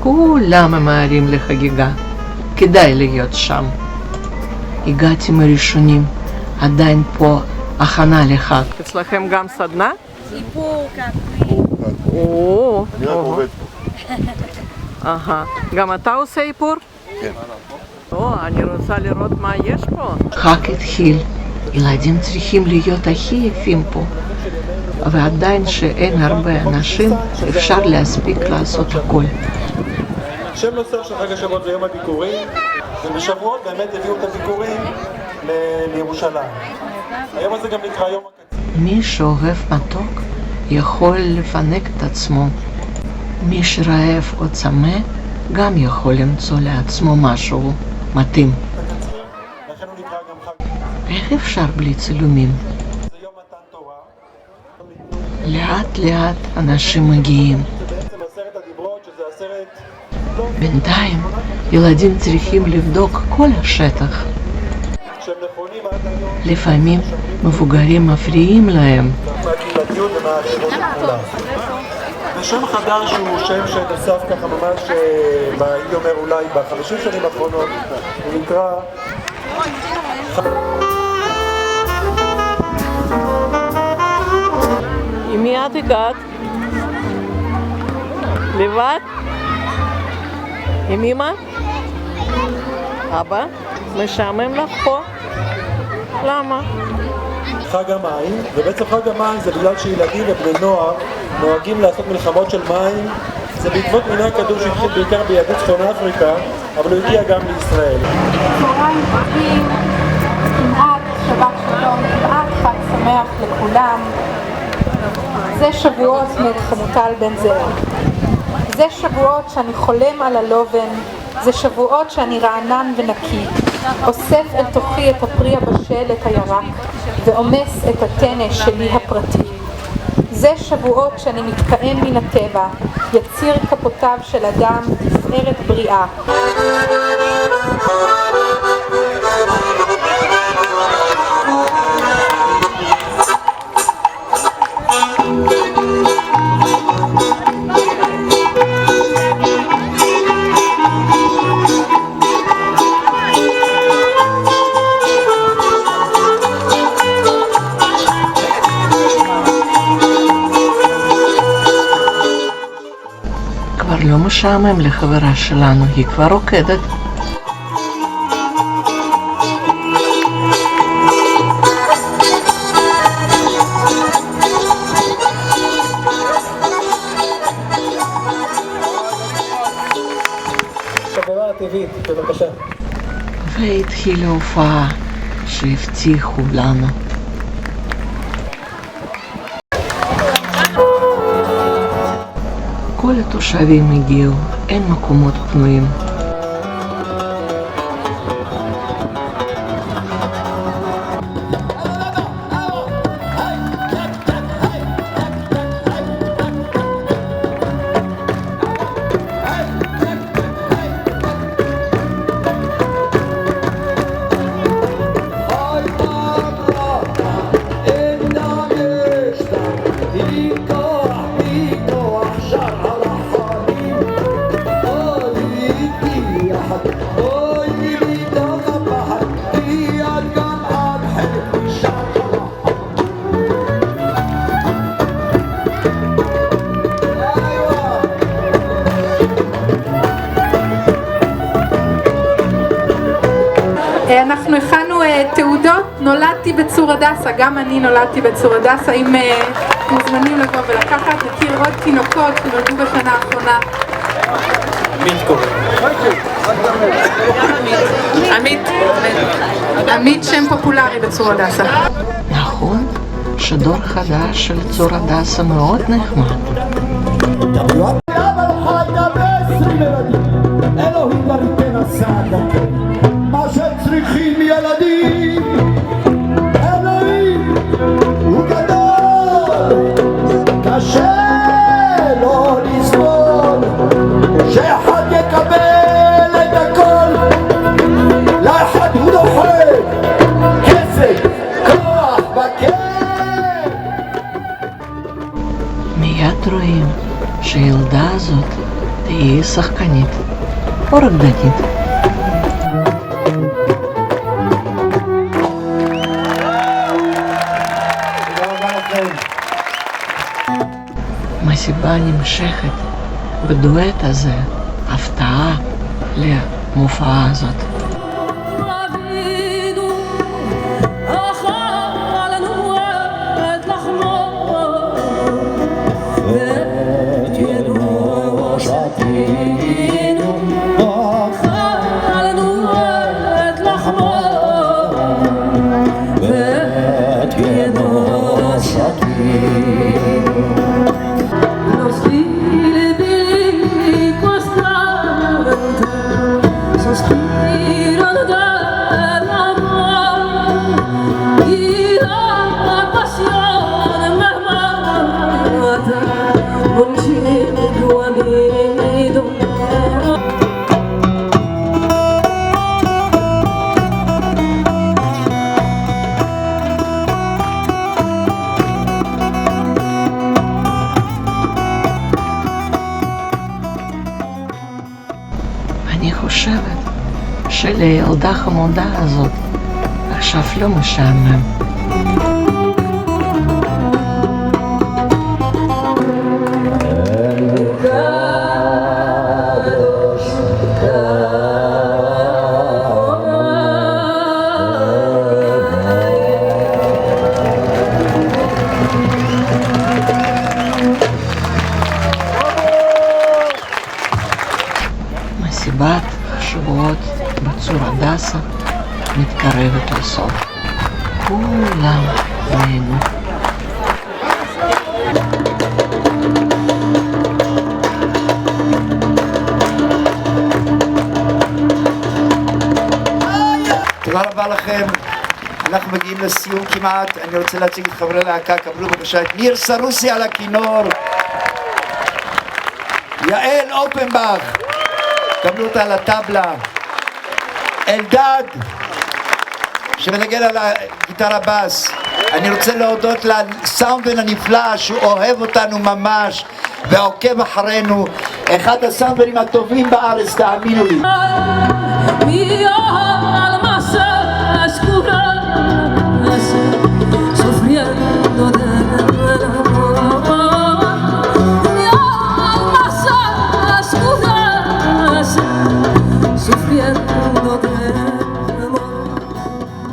כולם ממהרים לחגיגה. כדאי להיות שם. הגעתם הראשונים, עדיין פה הכנה לחג. אצלכם גם סדנה? איפור, קעקועים. או, אני רק עובד פה. גם אתה עושה איפור? כן. אני רוצה לראות מה יש פה. חג התחיל. ילדים צריכים להיות הכי יפים פה. ועדיין שאין הרבה אנשים, אפשר להספיק לעשות הכל. שם נוסף של חג השבועות זה יום הביקורים, ובשבועות באמת הביאו את הביקורים לירושלים. היום הזה גם נקרא יום הקציר. מי שאוהב מתוק יכול לפנק את עצמו. מי שרעב או צמא גם יכול למצוא לעצמו משהו מתאים. לכן הוא נקרא גם חג. איך אפשר בלי צילומים? זה יום מתן תורה. לאט לאט אנשים מגיעים. זה בעצם 10 הדיברות, שזה 10... בינתיים ילדים צריכים לבדוק כל השטח. שהם נכונים עד היום. לפעמים מבוגרים מפריעים להם. מהקהילתיות ומהאחרות של כולם. ושם חדש הוא שם שנוסף ככה ממש, הייתי אומר אולי ב50 שנים האחרונות, הוא נקרא... עם מי את הגעת? לבד? עם אמא? אבא? משעמם לך פה? למה? חג המים, ובעצם חג המים זה בגלל שילדים ובני נוער נוהגים לעשות מלחמות של מים. זה בעקבות מנהג כדור שהתחיל בעיקר ביהדות צפון אפריקה, אבל הוא הגיע גם לישראל. צהריים טובים, כמעט שבת שלום, כמעט חג שמח לכולם. זה שבועות מאת חמוטל בן זאב. זה שבועות שאני חולם על הלובן, זה שבועות שאני רענן ונקי, אוסף אל תוכי את הפרי הבשל, את הירק, ועומס את הטנא שלי הפרטי. זה שבועות שאני מתקיים מן הטבע, יציר כפותיו של אדם, תפארת בריאה. לא משעמם לחברה שלנו, היא כבר רוקדת. חברה טבעית, בבקשה. והתחילה הופעה שהבטיחו לנו. כל התושבים הגיעו, אין מקומות פנויים. אנחנו הכנו תעודות, נולדתי בצור הדסה, גם אני נולדתי בצור הדסה, אם מוזמנים לבוא ולקחת, נכיר עוד תינוקות שנולדו בשנה האחרונה. עמית שם פופולרי בצור הדסה. נכון, שדור חדש של צור הדסה מאוד נחמד. מה שצריכים ילדים, אלוהים הוא גדול, קשה לא לסבול, שאחד יקבל את הכל, לאחד הוא דוחק, כסף, כוח וכיף. מיד רואים שהילדה הזאת היא שחקנית או רקדנית. מסיבה נמשכת בדואט הזה, הפתעה למופעה הזאת. אני חושבת שלילדה חמודה הזאת עכשיו לא משעמם. מסיבת השבועות בצור הדסה מתקרבת לסוף. כולם נהנו. תודה רבה לכם. אנחנו מגיעים לסיום כמעט. אני רוצה להציג את חברי להקה. קבלו בבקשה את ניר סרוסי על הכינור, יעל אופנבך, קבלו אותה על הטבלה, אלדד שמנגן על הגיטרה בס. אני רוצה להודות לסאונדמן הנפלא שהוא אוהב אותנו ממש ועוקב אחרינו, אחד הסאונדמנים הטובים בארץ, תאמינו לי.